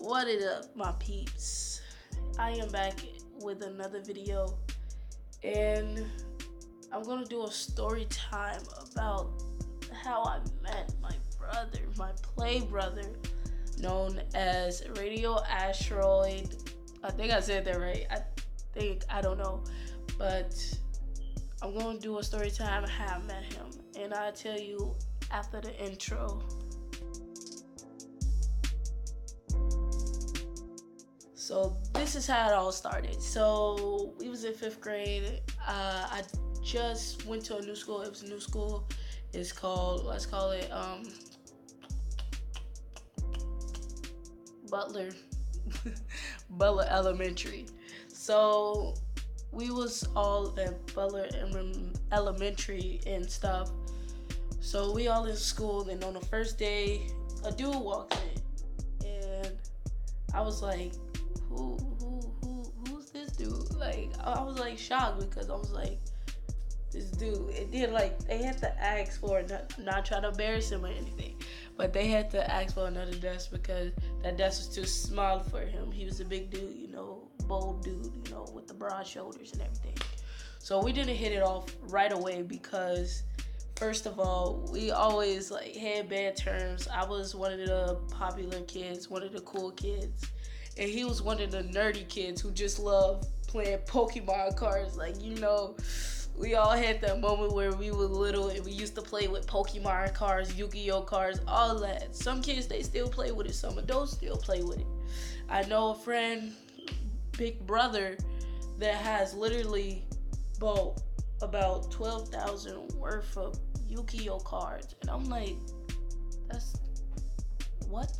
What is up, my peeps? I am back with another video, and I'm gonna do a story time about how I met my brother, my play brother, known as Radio Asteroid. I think I said that right. I don't know, but I'm gonna do a story time how I met him, and I'll tell you after the intro. So this is how it all started. So we was in 5th grade. I just went to a new school. It was a new school. It's called, let's call it Butler Butler Elementary. So we was all at Butler Elementary and stuff. So we all in school, and on the first day, a dude walks in, and I was like, who's this dude? Like, I was like shocked because I was like, this dude. It did, like, they had to ask for not trying to embarrass him or anything, but they had to ask for another desk because that desk was too small for him. He was a big dude, bold dude, with the broad shoulders and everything. So we didn't hit it off right away because, first of all, we always like had bad terms. I was one of the popular kids, one of the cool kids, and he was one of the nerdy kids who just loved playing Pokemon cards. Like, we all had that moment where we were little and we used to play with Pokemon cards, Yu-Gi-Oh cards, all that. Some kids, they still play with it. Some adults still play with it. I know a friend, big brother, that has literally bought about 12,000 worth of Yu-Gi-Oh cards. And I'm like, that's what?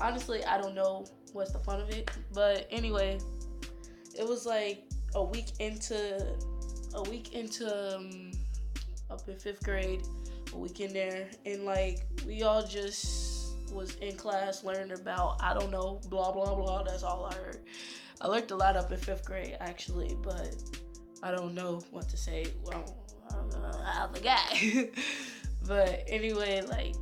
Honestly, I don't know what's the fun of it. But anyway, it was like a week into up in 5th grade, a week in there, and like we all just was in class learning about, I don't know, blah blah blah. That's all I heard. I learned a lot up in 5th grade actually, but I don't know what to say. Well, I forgot. But anyway, like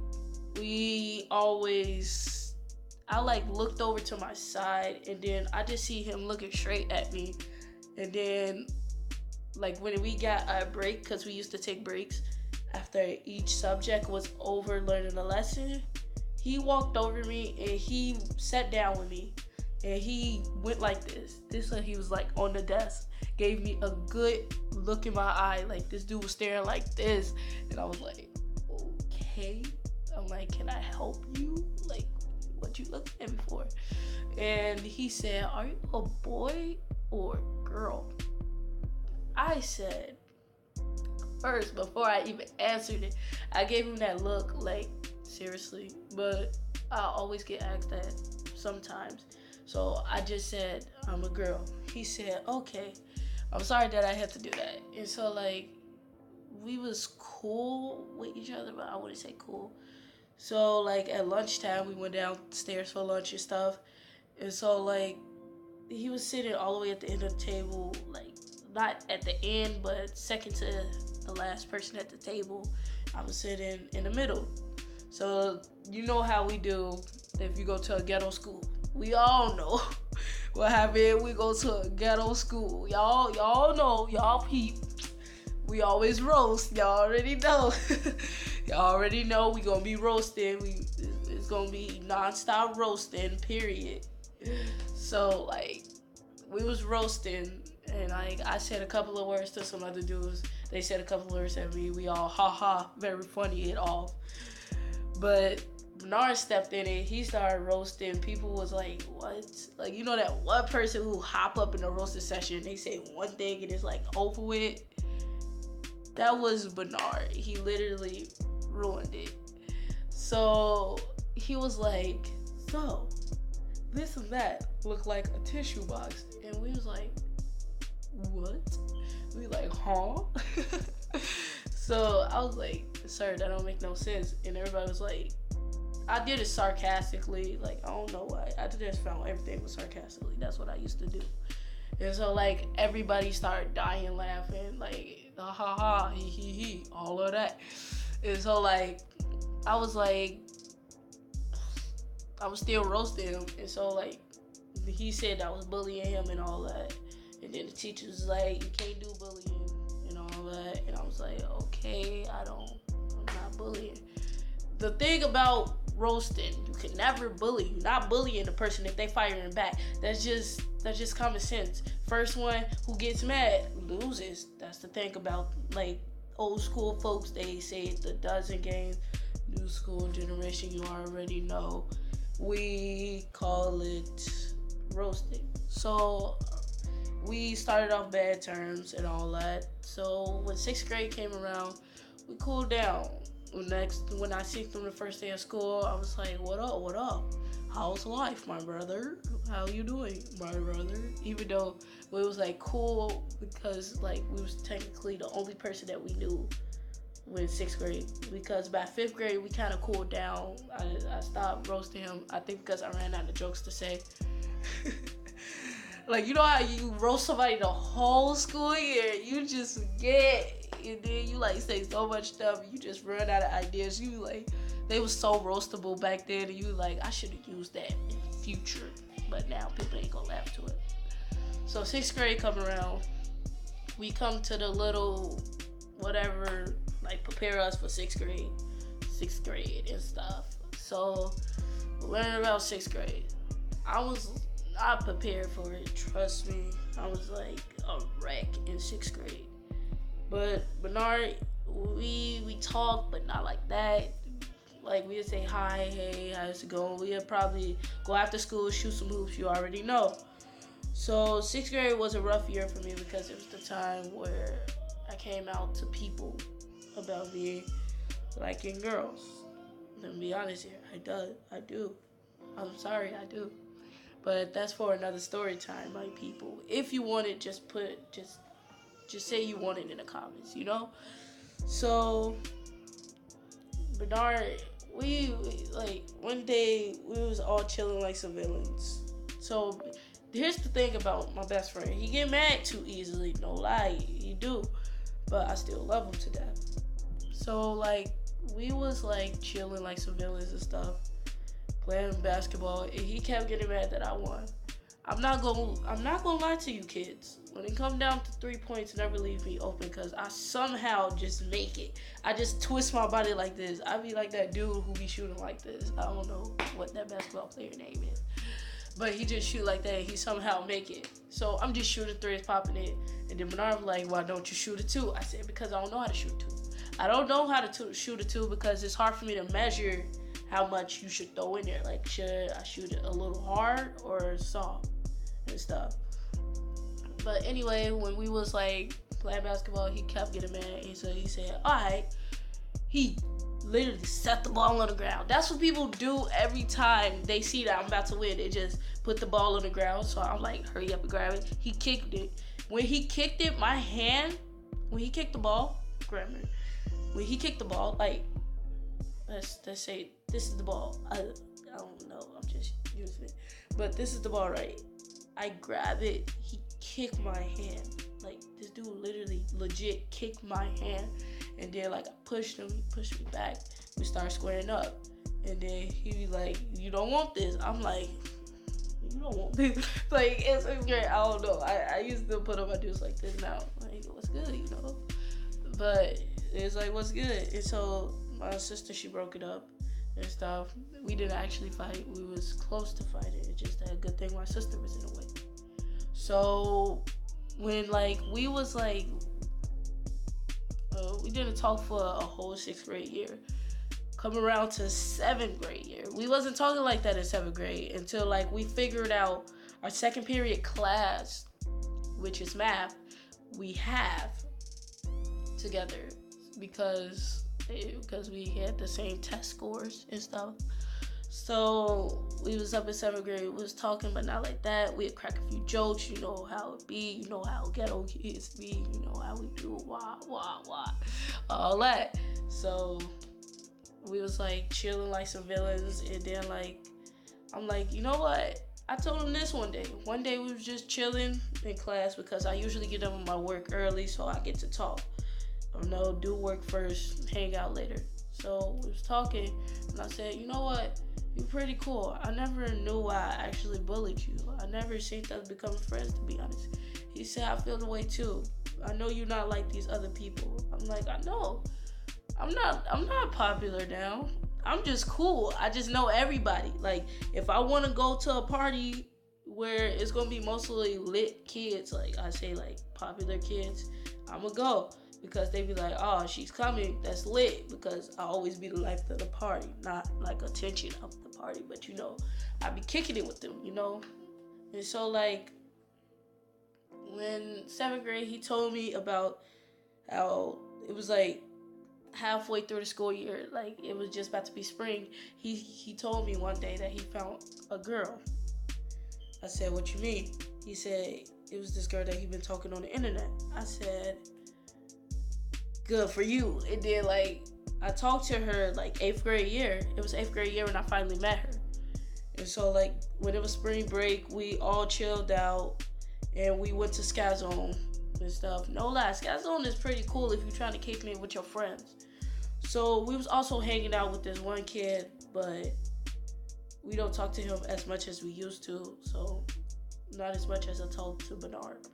I like looked over to my side, and then I just see him looking straight at me, and then like when we got a break, because we used to take breaks after each subject was over learning the lesson, he walked over me and he sat down with me, and he went like this one. He was like on the desk, gave me a good look in my eye, like this dude was staring like this, and I was like, okay. I'm like, can I help you? Like, what you looking at me for? And he said, are you a boy or girl? I said, first, before I even answered it, I gave him that look like, seriously, but I always get asked that sometimes. So I just said, I'm a girl. He said, okay, I'm sorry that I had to do that. And so like, we was cool with each other, but I wouldn't say cool. So like at lunchtime, we went downstairs for lunch and stuff. And so like, he was sitting all the way at the end of the table, like not at the end, but second to the last person at the table. I was sitting in the middle. So you know how we do if you go to a ghetto school. We all know what happened. We go to a ghetto school. Y'all know, y'all peep. We always roast. Y'all already know. Y'all already know we gonna be roasting. It's gonna be non-stop roasting, period. So like, we was roasting, and like I said a couple of words to some other dudes. They said a couple of words at me. We all very funny it off. But Bernard stepped in it. He started roasting. People was like, what? Like, that one person who hop up in a roasting session, they say one thing and it's like over with. That was Bernard. He literally ruined it. So he was like, so this and that looked like a tissue box. And we was like, what? We like, huh? So I was like, sir, that don't make no sense. And everybody was like, I did it sarcastically. Like, I don't know why. I just found everything was sarcastically. That's what I used to do. And so like, everybody started dying laughing, like, ha ha, he, all of that. And so like, I was like, I was still roasting him, and so like he said I was bullying him and all that, and then the teacher was like, you can't do bullying and all that, and I was like, okay, I'm not bullying. The thing about roasting, you can never bully. You're not bullying the person if they firing back. That's just common sense. First one who gets mad loses. That's the thing about like old school folks. They say it's a dozen games. New school generation, you already know. We call it roasting. So we started off bad terms and all that. So when 6th grade came around, we cooled down. When I seen them the first day of school, I was like, what up? How's life, my brother? How you doing, my brother? Even though it was like cool because like we was technically the only person that we knew with 6th grade, because by 5th grade we kind of cooled down. I stopped roasting him, I think because I ran out of jokes to say. Like, you know how you roast somebody the whole school year, you just forget, and then you like say so much stuff, you just run out of ideas. You like, they was so roastable back then, and you like, I should have used that in the future, but now people ain't gonna laugh to it. So 6th grade come around, we come to the little whatever, like prepare us for 6th grade and stuff. So learning about 6th grade, I was not prepared for it, trust me. I was like a wreck in 6th grade. But Bernard, we talk, but not like that. Like, we'd say hi, hey, how's it going? We'd probably go after school, shoot some hoops, you already know. So 6th grade was a rough year for me because it was the time where I came out to people about me liking girls. Let me be honest here, I do. I'm sorry, I do. But that's for another story time, my people. If you want it, just say you want it in the comments, you know? So, Bernard, we like, one day, we was all chilling like some villains. So, here's the thing about my best friend. He get mad too easily, no lie, he do. But I still love him to death. So, like, we was like chilling like some villains and stuff, playing basketball, and he kept getting mad that I won. I'm not gonna lie to you kids. When it come down to 3 points, never leave me open, because I somehow just make it. I just twist my body like this. I be like that dude who be shooting like this. I don't know what that basketball player name is, but he just shoot like that and he somehow make it. So I'm just shooting threes, popping it, and then Bernard was like, why don't you shoot a two? I said, because I don't know how to shoot a two. I don't know how to shoot a two because it's hard for me to measure how much you should throw in there. Like, should I shoot it a little hard or soft and stuff? But anyway, when we was like playing basketball, he kept getting mad, and so he said, all right. He literally set the ball on the ground. That's what people do every time they see that I'm about to win. They just put the ball on the ground. So I'm like, hurry up and grab it. He kicked it. When he kicked it, my hand, when he kicked the ball, grammar. When he kicked the ball, like, let's say this is the ball. I don't know. I'm just using it. But this is the ball, right? I grab it. He kicked my hand. Like, this dude literally legit kicked my hand. And then, like, I pushed him. He pushed me back. We started squaring up. And then he be like, you don't want this. I'm like, you don't want this. Like, it's great. I don't know. I used to put on my dudes like this now. Like, what's good, you know? But it's like, what's good? And so my sister, she broke it up and stuff. We didn't actually fight. We was close to fighting. It's just a good thing my sister was in the way. So when, like, we was like, we didn't talk for a whole 6th grade year. Come around to 7th grade year, we wasn't talking like that in 7th grade until, like, we figured out our second period class, which is math, we have together because we had the same test scores and stuff. So we was up in 7th grade, we was talking, but not like that. We'd crack a few jokes, you know how it be, you know how ghetto kids be, you know how we do, wah, all that. So we was like chilling like some villains, and then like, I'm like, you know what? I told him this one day. One day we was just chilling in class because I usually get done with my work early, so I get to talk. Or no, do work first, hang out later. So we was talking, and I said, you know what? You're pretty cool. I never knew why I actually bullied you. I never seen us becoming friends, to be honest. He said, I feel the way too. I know you're not like these other people. I'm like, I know. I'm not popular now. I'm just cool. I just know everybody. Like, if I want to go to a party where it's gonna be mostly lit kids, like I say, like popular kids, I'ma go because they be like, oh, she's coming. That's lit because I always be the life of the party, not like attention of the party. But I be kicking it with them, And so like when 7th grade, he told me about how it was like halfway through the school year, like it was just about to be spring. He told me one day that he found a girl. I said, what you mean? He said, it was this girl that he'd been talking on the internet. I said, good for you. And then like I talked to her like 8th grade year. It was 8th grade year when I finally met her. And so like when it was spring break, we all chilled out and we went to Sky Zone and stuff. No lie, Sky Zone is pretty cool if you're trying to kick it with your friends. So we was also hanging out with this one kid, but we don't talk to him as much as we used to. So not as much as I talked to Bernard.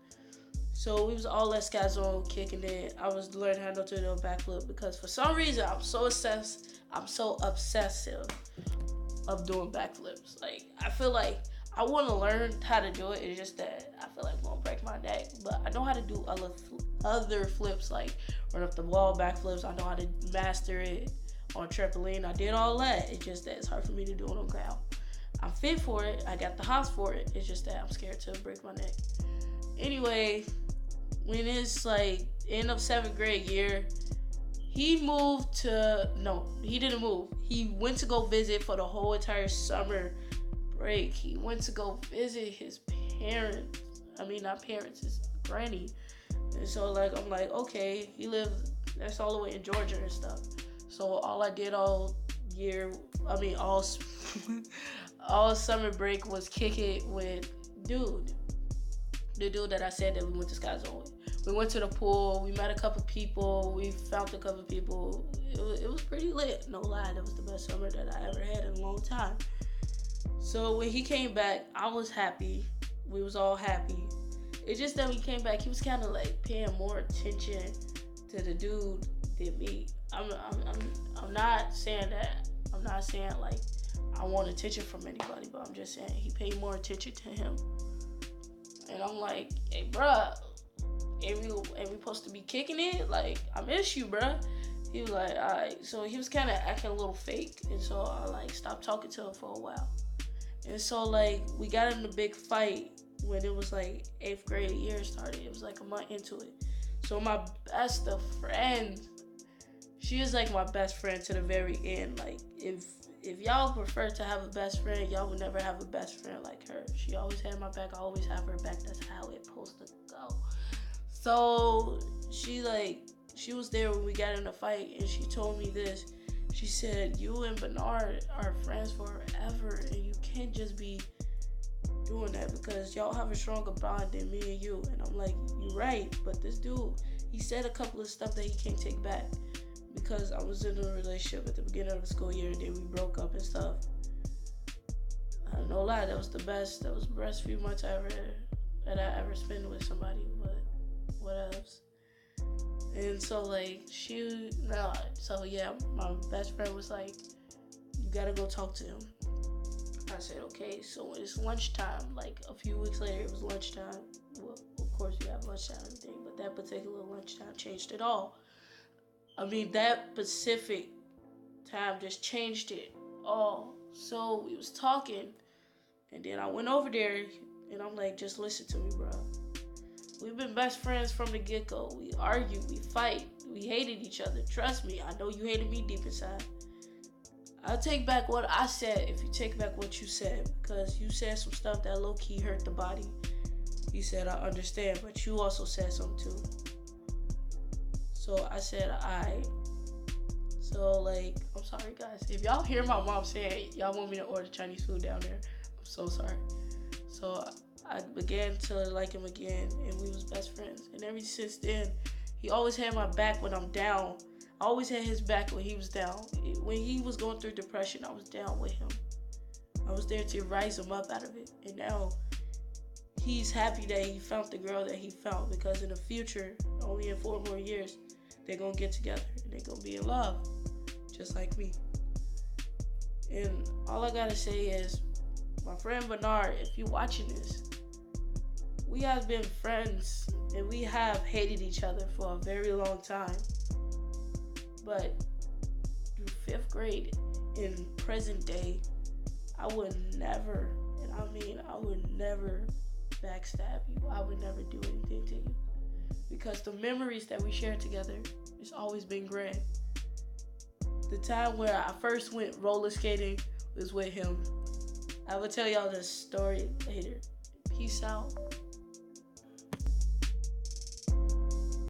So we was all at Sky Zone kicking it. I was learning how to do a backflip because for some reason I'm so obsessive of doing backflips. Like I feel like I want to learn how to do it. It's just that I feel like I'm gonna break my neck. But I know how to do other flips, like run up the wall backflips. I know how to master it on trampoline. I did all that. It's just that it's hard for me to do it on ground. I'm fit for it. I got the hops for it. It's just that I'm scared to break my neck. Anyway, when it's like end of 7th grade year, he didn't move. He went to go visit for the whole entire summer break. He went to go visit his parents. I mean, not parents, his granny. And so like I'm like, okay, he lived that's all the way in Georgia and stuff. So all I did all all summer break was kick it with the dude that I said that we went to Sky Zone with. We went to the pool, we met a couple people, we found a couple people. It was pretty lit, no lie. That was the best summer that I ever had in a long time. So when he came back, I was happy. We was all happy. It's just that when he came back, he was kind of like paying more attention to the dude than me. I'm not saying that. I'm not saying like I want attention from anybody, but I'm just saying he paid more attention to him. And I'm like, hey, bruh, ain't we supposed to be kicking it? Like, I miss you, bruh. He was like, all right. So he was kind of acting a little fake. And so I like stopped talking to him for a while. And so like we got in a big fight when it was like 8th grade year started. It was like a month into it. So my best of friend, she is like my best friend to the very end. Like if y'all prefer to have a best friend, y'all would never have a best friend like her. She always had my back. I always have her back. That's how it's supposed to go. So she was there when we got in a fight, and she told me this. She said, you and Bernard are friends forever, and you can't just be doing that because y'all have a stronger bond than me and you. And I'm like, you're right, but this dude, he said a couple of stuff that he can't take back because I was in a relationship at the beginning of the school year, and then we broke up and stuff. No lie, that was the best few months that I ever spent with somebody, but what else? And so like my best friend was like, you gotta go talk to him. I said, okay. So when it's lunchtime, like a few weeks later, it was lunchtime. Well, of course you have lunchtime and everything, but that particular lunchtime changed it all. I mean, that specific time just changed it all. So we was talking, and then I went over there, and I'm like, just listen to me, bro. We've been best friends from the get-go. We argue, we fight, we hated each other. Trust me, I know you hated me deep inside. I'll take back what I said if you take back what you said, because you said some stuff that low-key hurt the body. You said, I understand, but you also said something too. So I said, alright. So like, I'm sorry guys. If y'all hear my mom say y'all want me to order Chinese food down there, I'm so sorry. So I began to like him again, and we was best friends. And ever since then, he always had my back when I'm down. I always had his back when he was down. When he was going through depression, I was down with him. I was there to rise him up out of it. And now he's happy that he found the girl that he found, because in the future, only in 4 more years, they're going to get together and they're going to be in love, just like me. And all I got to say is, my friend Bernard, if you're watching this, we have been friends and we have hated each other for a very long time. But through 5th grade in present day, I would never, and I mean I would never backstab you. I would never do anything to you. Because the memories that we share together, it's always been grand. The time where I first went roller skating was with him. I will tell y'all this story later. Peace out.